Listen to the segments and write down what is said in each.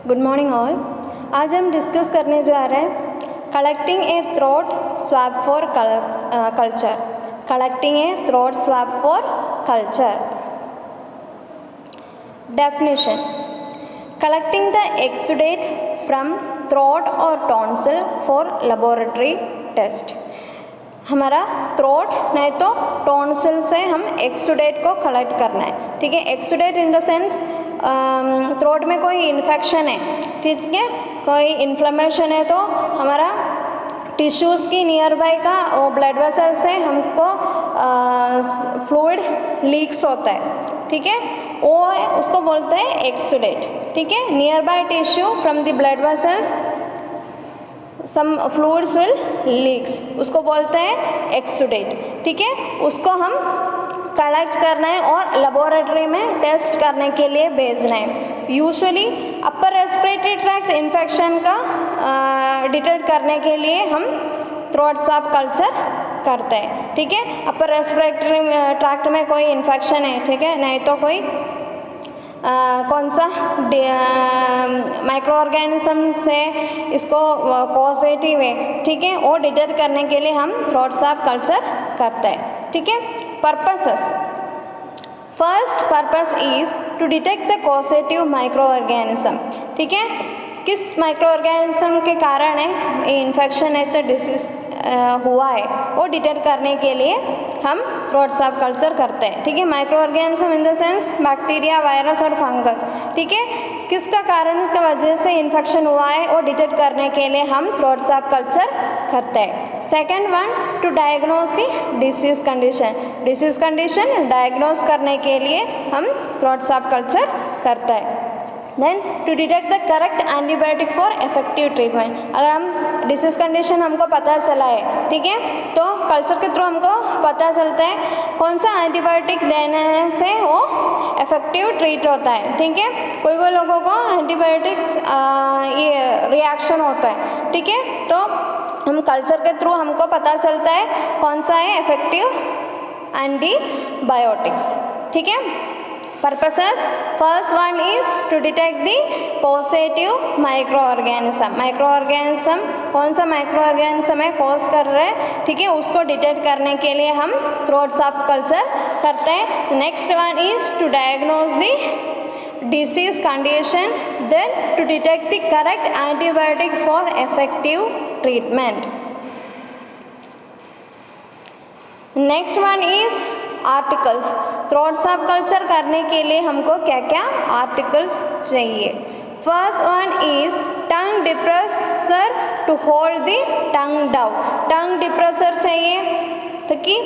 Good morning all. आज हम discuss करने जा रहे हैं collecting A throat swab for culture. Collecting A throat swab for culture. Definition: collecting the exudate from throat और tonsil for laboratory test. हमारा throat नहीं तो टॉन्सिल से हम एक्सुडेट को कलेक्ट करना है। ठीक है, exudate in the sense throat में कोई इन्फेक्शन है, ठीक है, कोई इन्फ्लेमेशन है तो हमारा टिश्यूज़ की नियर बाय का वो ब्लड वेसल से हमको फ्लूइड लीक्स होता है। ठीक है, वो है उसको बोलते हैं एक्सुडेट। ठीक है, nearby tissue from the blood vessels some fluids will leaks, उसको बोलते हैं एक्सुडेट। ठीक है, उसको हम कलेक्ट करना है और लेबोरेटरी में टेस्ट करने के लिए भेजना है। Usually upper respiratory tract infection का डिटेक्ट करने के लिए हम थ्रोट स्वैब कल्चर करते हैं। ठीक है, अपर रेस्पिरेटरी ट्रैक्ट में कोई इन्फेक्शन है, ठीक है, नहीं तो कोई कौन सा माइक्रो ऑर्गेनिज्म से इसको पॉजिटिव है, ठीक है, वो डिटेक्ट करने के लिए हम थ्रोट स्वैब कल्चर करते हैं। ठीक है, purposes: first purpose is to detect the causative micro organism. ठीक है, किस माइक्रो ऑर्गेनिज्म के कारण है ये इन्फेक्शन है तो डिसीज हुआ है वो डिटेक्ट करने के लिए हम थ्रोट स्वैब कल्चर करते हैं। ठीक है, micro organism in the sense bacteria, virus और फंगस। ठीक है, किसका कारण की वजह से इन्फेक्शन हुआ है वो डिटेक्ट करने के लिए हम थ्रोट स्वैब कल्चर करते हैं। Second one, to diagnose the disease condition. Disease condition diagnose करने के लिए हम थ्रोट स्वैब कल्चर करते हैं। Then to detect the correct antibiotic for effective treatment. अगर हम डिसीज कंडीशन हमको पता चला है, ठीक है, तो कल्चर के थ्रू हमको पता चलता है कौन सा एंटीबायोटिक देने से वो इफेक्टिव ट्रीट होता है। ठीक है, कोई कोई लोगों को एंटीबायोटिक्स ये रिएक्शन होता है। ठीक है, तो हम कल्चर के थ्रू हमको पता चलता है कौन सा है इफेक्टिव एंटीबायोटिक्स। ठीक है, purposes: first one is to detect the causative micro organism. Micro organism कौन सा माइक्रो ऑर्गेनिज्म है कॉज कर रहे हैं, ठीक है, उसको डिटेक्ट करने के लिए हम थ्रोट स्वैब कल्चर करते हैं। Next one is to diagnose the disease condition, then to detect the correct antibiotic for effective treatment. Next one is articles. Throat swab culture करने के लिए हमको क्या क्या आर्टिकल्स चाहिए? First one is tongue depressor to hold the tongue down. Tongue depressor चाहिए ताकि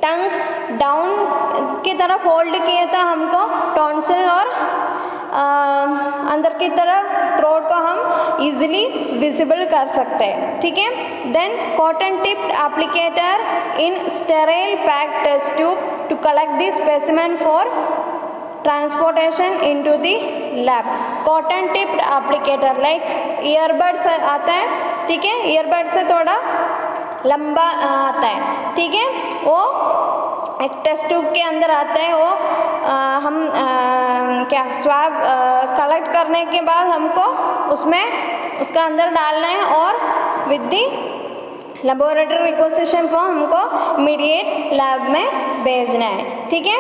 टंग down की तरफ होल्ड किए तो हमको टॉन्सिल और अंदर की तरफ थ्रोट को हम इजीली विजिबल कर सकते हैं। ठीक है, then cotton tipped applicator in sterile pack test tube to collect the specimen for transportation into the lab. Cotton tipped applicator like earbuds आता है, ठीक है, ईयरबड से थोड़ा लंबा आता है, ठीक है, वो एक टेस्ट ट्यूब के अंदर आता है। वो हम क्या स्वैब कलेक्ट करने के बाद हमको उसमें उसका अंदर डालना है और with the laboratory requisition form हमको इमीडिएट लैब में भेजना है। ठीक है,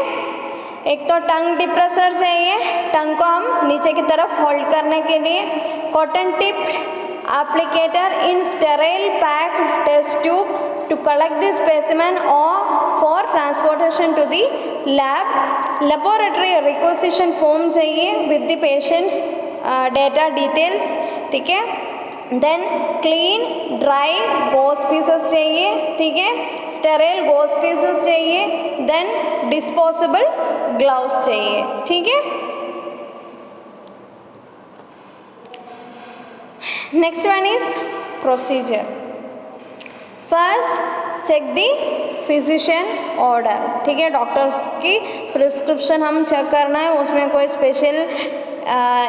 एक तो टंग डिप्रेसर चाहिए, टंग को हम नीचे की तरफ होल्ड करने के लिए। Cotton tip applicator in sterile packed test tube to collect the specimen or for transportation to the lab. Laboratory requisition form चाहिए with the patient data details, ठीक है। Then clean dry gauze pieces चाहिए, ठीक है, sterile gauze pieces चाहिए, then disposable gloves चाहिए, ठीक है। Next one is procedure. First check the physician order, ठीक है, डॉक्टर्स की प्रिस्क्रिप्शन हम चेक करना है, उसमें कोई स्पेशल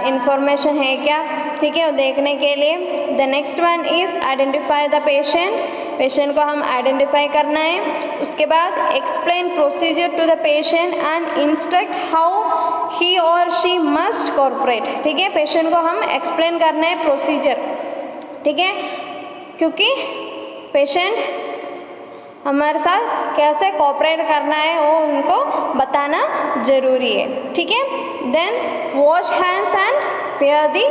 इंफॉर्मेशन है क्या, ठीक है, वो देखने के लिए। The next one is identify the patient को हम आइडेंटिफाई करना है। उसके बाद explain procedure to the patient and instruct how he और शी मस्ट कॉर्पोरेट, ठीक है। पेशेंट को हम एक्सप्लेन करना है प्रोसीजर, ठीक है, क्योंकि पेशेंट हमारे साथ कैसे कोऑपरेट करना है वो उनको बताना ज़रूरी है, ठीक है। Then wash hands and wear the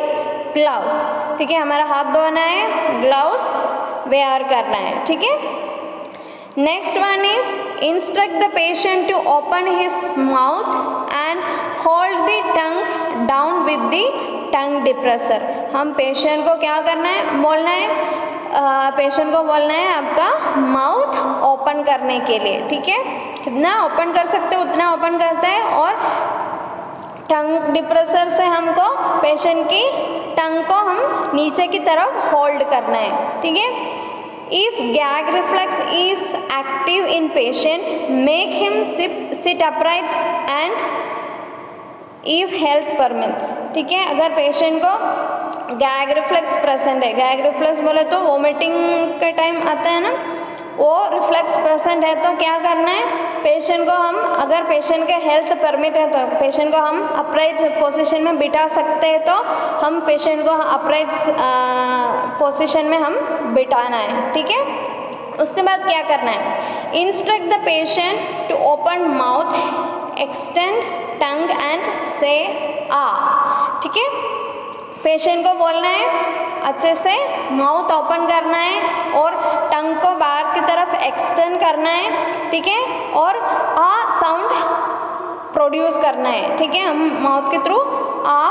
gloves, ठीक है, हमारा हाथ धोना है, ग्लव्स वेयर करना है, ठीक है। Next one is instruct the patient to open his mouth and hold the tongue down with the tongue depressor. हम पेशेंट को क्या करना है, बोलना है, पेशेंट को बोलना है आपका माउथ ओपन करने के लिए, ठीक है। कितना ओपन कर सकते हो उतना ओपन करता है, और टंग डिप्रेसर से हमको पेशेंट की टंग को हम नीचे की तरफ होल्ड करना है, ठीक है। If gag reflex is active in patient make him sit upright and if health permits, ठीक है। अगर पेशेंट को गैग रिफ्लेक्स प्रेजेंट है, गैग रिफ्लेक्स बोले तो वोमिटिंग के टाइम आता है ना, वो रिफ्लेक्स प्रेजेंट है तो क्या करना है, पेशेंट को हम, अगर पेशेंट के हेल्थ परमिट है तो पेशेंट को हम अपराइट पोजीशन में बिठा सकते हैं, तो हम पेशेंट को अपराइट पोजीशन में हम बिठाना है, ठीक है। उसके बाद क्या करना है, instruct the patient to open mouth, extend tongue and say ah, ठीक है। पेशेंट को बोलना है अच्छे से माउथ ओपन करना है और टंग को बाहर की तरफ एक्सटेंड करना है, ठीक है, और आ साउंड प्रोड्यूस करना है, ठीक है। हम माउथ के थ्रू आ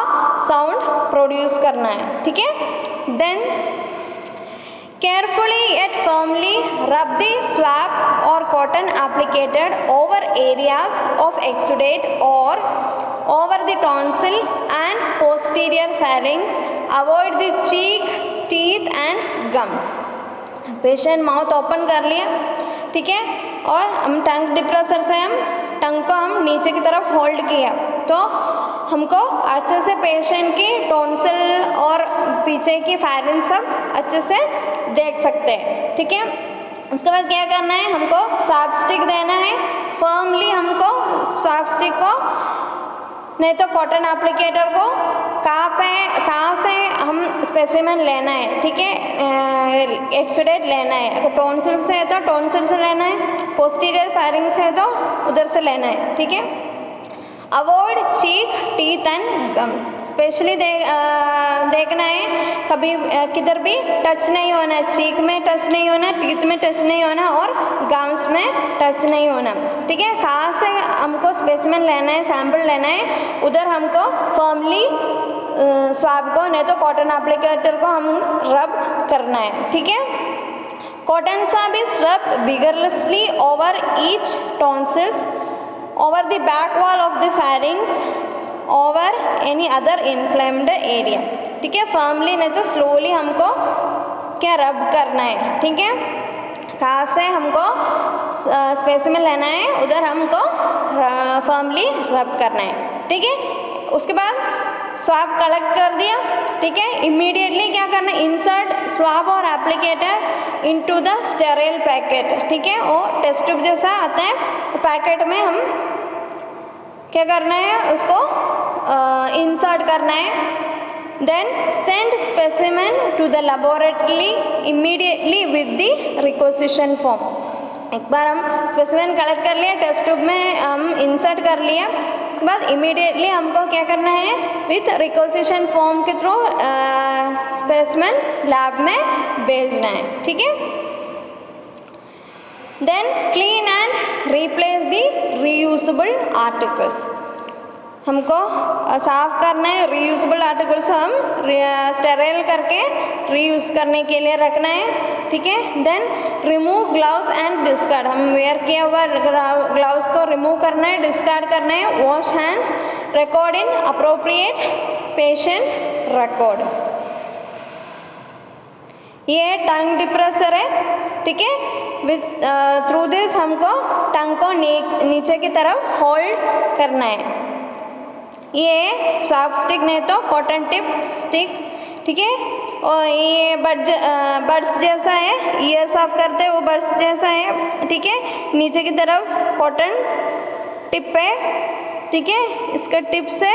साउंड प्रोड्यूस करना है, ठीक है। Then carefully yet firmly rub the swab or cotton applicated over areas of exudate or over the tonsil and posterior pharynx. Avoid the cheek, teeth and gums. Patient mouth open कर लिया, ठीक है, और हम टंग डिप्रेसर से हम टंग को हम नीचे की तरफ होल्ड किया, तो हमको अच्छे से पेशेंट की टॉन्सिल और पीछे की फैरिंक्स सब अच्छे से देख सकते हैं, ठीक है। उसके बाद क्या करना है, हमको स्वाब स्टिक देना है, फर्मली हमको स्वाब स्टिक को, नहीं तो कॉटन एप्लीकेटर को कहाँ से हम स्पेसिमेन लेना है, ठीक है, एक्सुडेट लेना है। अगर टॉन्सिल से है तो टॉन्सिल से लेना है, पोस्टीरियर फैरिंग से है तो उधर से लेना है, ठीक है। Avoid cheek, teeth and gums, specially देखना है कभी किधर भी टच नहीं होना, चीक में टच नहीं होना, टीथ में टच नहीं होना और गम्स में टच नहीं होना, ठीक है। कहाँ से हमको स्पेसिमेन लेना है, सैंपल लेना है, उधर हमको फर्मली स्वाब को, नहीं तो कॉटन एप्लीकेटर को हम रब करना है, ठीक है। कॉटन स्वाब इज रब vigorously over each tonsils, over the back wall of the pharynx, over any other inflamed area, ठीक है। फर्मली नहीं तो स्लोली हमको क्या रब करना है, ठीक है। कहाँ से हमको स्पेसिमेन लेना है उधर हमको फर्मली रब करना है, ठीक है। उसके बाद स्वाब कलेक्ट कर दिया, ठीक है, इमीडिएटली क्या करना है, इंसर्ट स्वाब और applicator into the sterile packet, ठीक है। वो टेस्ट ट्यूब जैसा आता है, पैकेट में हम क्या करना है, उसको इंसर्ट करना है। Then send specimen to the laboratory immediately with the requisition form. एक बार हम स्पेसिमेन कलेक्ट कर लिया, टेस्ट ट्यूब में हम इंसर्ट कर लिया, उसके बाद इमीडिएटली हमको क्या करना है, विथ रिक्वेजिशन फॉर्म के थ्रू स्पेसिमेन लैब में भेजना है, ठीक है। Then clean and replace the reusable articles, हमको साफ करना है, रीयूजेबल आर्टिकल्स हम स्टेराइल करके रीयूज करने के लिए रखना है, ठीक है। Then remove gloves and discard, हम वेयर किया हुआ ग्लव्स को रिमूव करना है, डिस्कार्ड करना है। Wash hands, record in appropriate patient record. ये टंग डिप्रेसर है, ठीक है। विथ थ्रू दिस हमको टंग को नीचे की तरफ होल्ड करना है। ये स्वाब स्टिक नहीं तो कॉटन टिप स्टिक, ठीक है। और ये बड्स जैसा है, ईयर साफ करते हैं वो बड्स जैसा है, ठीक है। नीचे की तरफ कॉटन टिप पे ठीक है। इसका टिप से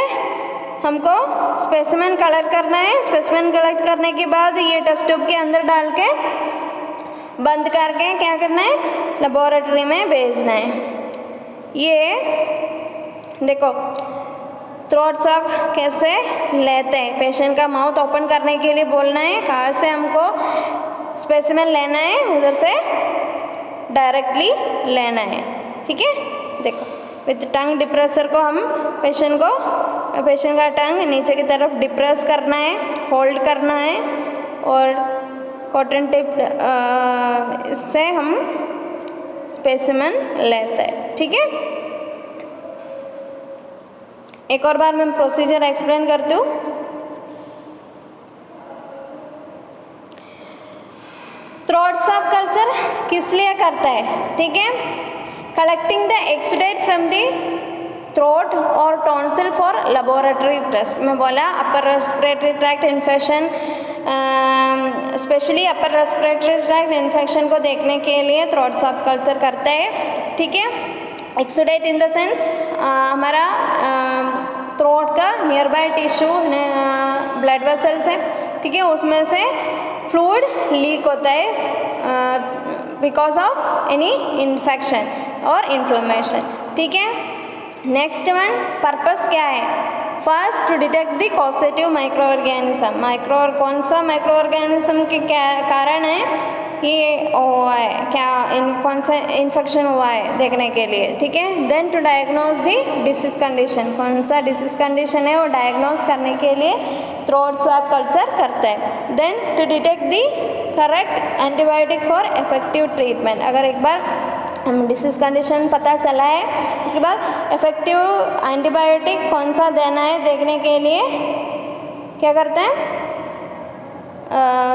हमको स्पेसिमेन कलेक्ट करना है। स्पेसिमेन कलेक्ट करने के बाद ये टेस्ट ट्यूब के अंदर डाल के बंद करके क्या करना है, लेबोरेटरी में भेजना है। ये देखो थ्रोट साफ कैसे लेते हैं। पेशेंट का माउथ ओपन करने के लिए बोलना है, कहाँ से हमको स्पेसिमेन लेना है उधर से डायरेक्टली लेना है, ठीक है। देखो विथ टंग डिप्रेसर को हम पेशेंट का टंग नीचे की तरफ डिप्रेस करना है, होल्ड करना है और कॉटन टिप इससे हम स्पेसिमेन लेते हैं, ठीक है। एक और बार मैं प्रोसीजर एक्सप्लेन करती हूँ। थ्रोट साफ कल्चर किस लिए करता है, ठीक है। Collecting the exudate from the throat और टॉन्सिल फॉर लेबोरेटरी टेस्ट। मैं बोला upper respiratory tract infection, specially upper respiratory tract infection को देखने के लिए थ्रोट साफ कल्चर करता है, ठीक है। एक्सुडेट इन द सेंस हमारा थ्रोट का nearby tissue blood vessels है, ठीक है, उसमें से फ्लूइड लीक होता है बिकॉज ऑफ एनी इन्फेक्शन और इन्फ्लेमेशन, ठीक है। नेक्स्ट वन पर्पस क्या है, first to detect the causative micro organism. कौन सा माइक्रो ऑर्गेनिज्म के कारण है ये हुआ है, क्या कौन सा इन्फेक्शन हुआ है देखने के लिए, ठीक है। Then to diagnose the disease condition, कौन सा डिसीज कंडीशन है वो डायग्नोज करने के लिए थ्रोट स्वैब कल्चर करता है। Then to detect the correct antibiotic for effective treatment. अगर एक बार हम डिसीज कंडीशन पता चला है, उसके बाद इफेक्टिव एंटीबायोटिक कौन सा देना है देखने के लिए क्या करते हैं,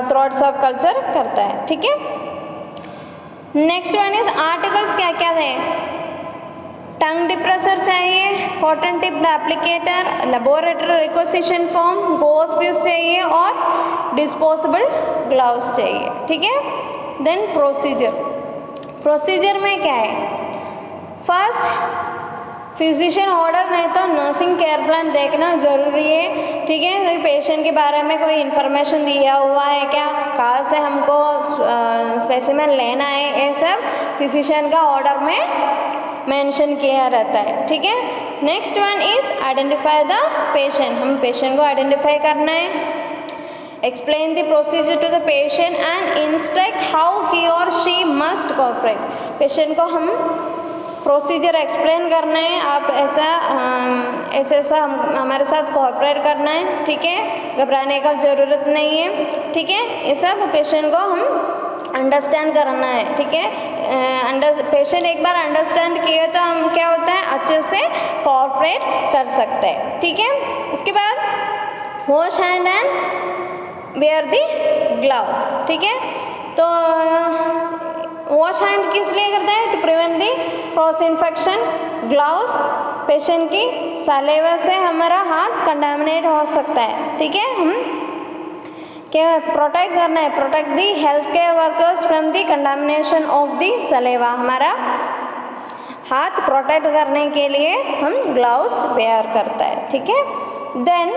थ्रोट साफ कल्चर करता है, ठीक है। नेक्स्ट वन इज आर्टिकल्स क्या क्या है, टंग डिप्रेसर चाहिए, cotton tip applicator, laboratory requisition form, gauze piece चाहिए और डिस्पोजेबल ग्लव्स चाहिए, ठीक है। देन प्रोसीजर में क्या है, फर्स्ट फिजिशियन ऑर्डर नहीं तो नर्सिंग केयर प्लान देखना जरूरी है, ठीक है। पेशेंट के बारे में कोई इन्फॉर्मेशन दिया हुआ है क्या, कहाँ से हमको स्पेसिमेन लेना है, ये सब फिजिशियन का ऑर्डर में मेंशन किया रहता है, ठीक है। Next one is identify the patient. हम पेशेंट को आइडेंटिफाई करना है, explain the procedure to the patient and instruct how he और शी मस्ट कोऑपरेट। पेशेंट को हम प्रोसीजर एक्सप्लेन करना है, आप ऐसा हमारे साथ कोऑपरेट करना है, ठीक है, घबराने का ज़रूरत नहीं है, ठीक है। ये सब पेशेंट को हम अंडरस्टैंड करना है, ठीक है। पेशेंट एक बार अंडरस्टैंड किए तो हम क्या होता है अच्छे से कोऑपरेट कर सकते हैं, ठीक है। इसके बाद wash hand and wear the gloves, ठीक है। तो वॉश हैंड किस लिए करते हैं, to prevent the cross infection. Gloves patient की सलेवा से हमारा हाथ कंटामिनेट हो सकता है, ठीक है। हम क्या प्रोटेक्ट करना है, protect the health care workers from the contamination of the saliva. हमारा हाथ प्रोटेक्ट करने के लिए हम ग्लव्स वेयर करता है, ठीक है। Then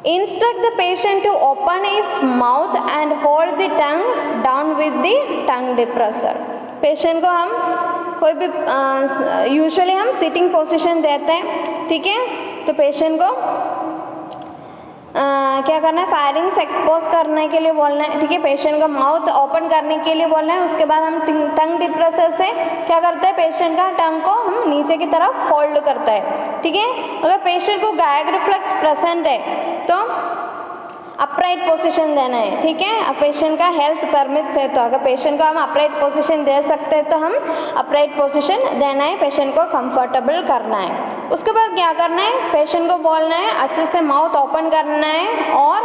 instruct the patient to open his mouth and hold the tongue down with the tongue depressor। Patient को हम कोई भी यूजुअली हम सिटिंग पोजीशन देते हैं, ठीक है। तो पेशेंट को क्या करना है, फायरिंग्स एक्सपोज करने के लिए बोलना है, ठीक है। पेशेंट का माउथ ओपन करने के लिए बोलना है। उसके बाद हम टंग डिप्रेसर से क्या करते हैं, पेशेंट का टंग को हम नीचे की तरफ होल्ड करता है, ठीक है। अगर पेशेंट को गैग रिफ्लेक्स प्रेजेंट है तो अपराइट पोजीशन देना है, ठीक है। अब पेशेंट का हेल्थ परमिट्स है तो अगर पेशेंट को हम अपराइट पोजीशन दे सकते हैं तो हम अपराइट पोजीशन देना है, पेशेंट को कंफर्टेबल करना है। उसके बाद क्या करना है, पेशेंट को बोलना है अच्छे से माउथ ओपन करना है और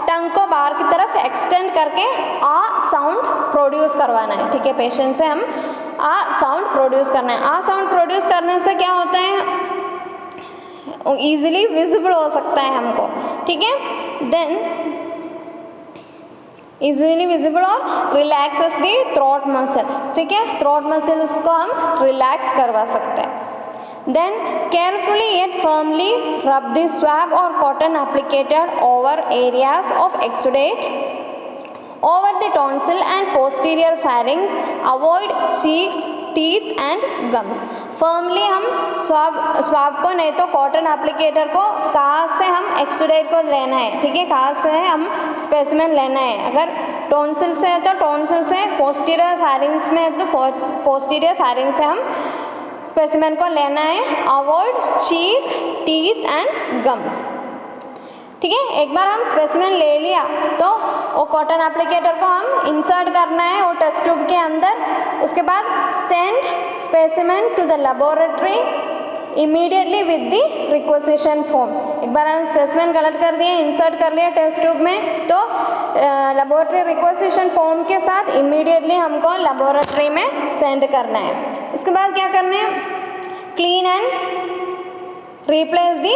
टंग को बाहर की तरफ एक्सटेंड करके आ साउंड प्रोड्यूस करवाना है, ठीक है। पेशेंट से हम आ साउंड प्रोड्यूस करना है। आ साउंड प्रोड्यूस करने से क्या होता है, ईजिली विजिबल हो सकता है हमको, ठीक है। देन इजीली विजिबल और रिलैक्सेस दी थ्रोट मसल, ठीक है। थ्रोट मसल उसको हम रिलैक्स करवा सकते हैं। Then carefully yet firmly rub the swab or cotton applicator over areas of exudate over the tonsil and posterior pharynx. Avoid cheeks, teeth and gums. Firmly हम swab को नहीं तो कॉटन एप्लीकेटर को कहाँ से हम एक्सुडेट को लेना है, ठीक है, कहाँ से हम स्पेसिमेन लेना है. अगर टॉन्सिल से है तो टॉन्सिल से, पोस्टीरियर फैरिंग्स में है तो पोस्टीरियर फैरिंग्स से हम स्पेसिमेन को लेना है. Avoid cheek, teeth and gums. ठीक है, एक बार हम स्पेसिमेन ले लिया तो वो कॉटन एप्लीकेटर को हम इंसर्ट करना है वो टेस्ट ट्यूब के अंदर. उसके बाद send specimen to the laboratory immediately with the requisition form. एक बार हम स्पेसिमेन गलत कर दिए, इंसर्ट कर लिया टेस्ट ट्यूब में, तो लेबोरेटरी रिक्वेजिशन फॉर्म के साथ इमीडिएटली हमको लेबोरेटरी में सेंड करना है. उसके बाद क्या करना है, clean and replace the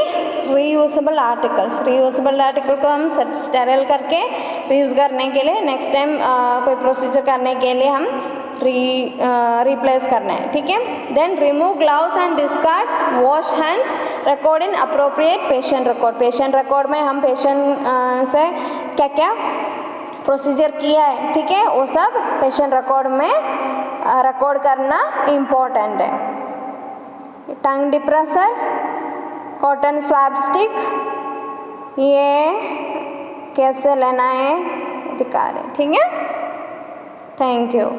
reusable articles. Reusable article को हम स्टेरिल करके रीयूज़ करने के लिए नेक्स्ट टाइम कोई प्रोसीजर करने के लिए हम रिप्लेस करना है. ठीक है. Then remove gloves and discard, wash hands, record in appropriate patient record. Patient record में हम पेशेंट से क्या क्या प्रोसीजर किया है, ठीक है, वो सब पेशेंट रिकॉर्ड में रिकॉर्ड करना इम्पोर्टेंट है. Tongue depressor, cotton swab stick, ये कैसे लेना है दिखा रहे. ठीक है. Thank you.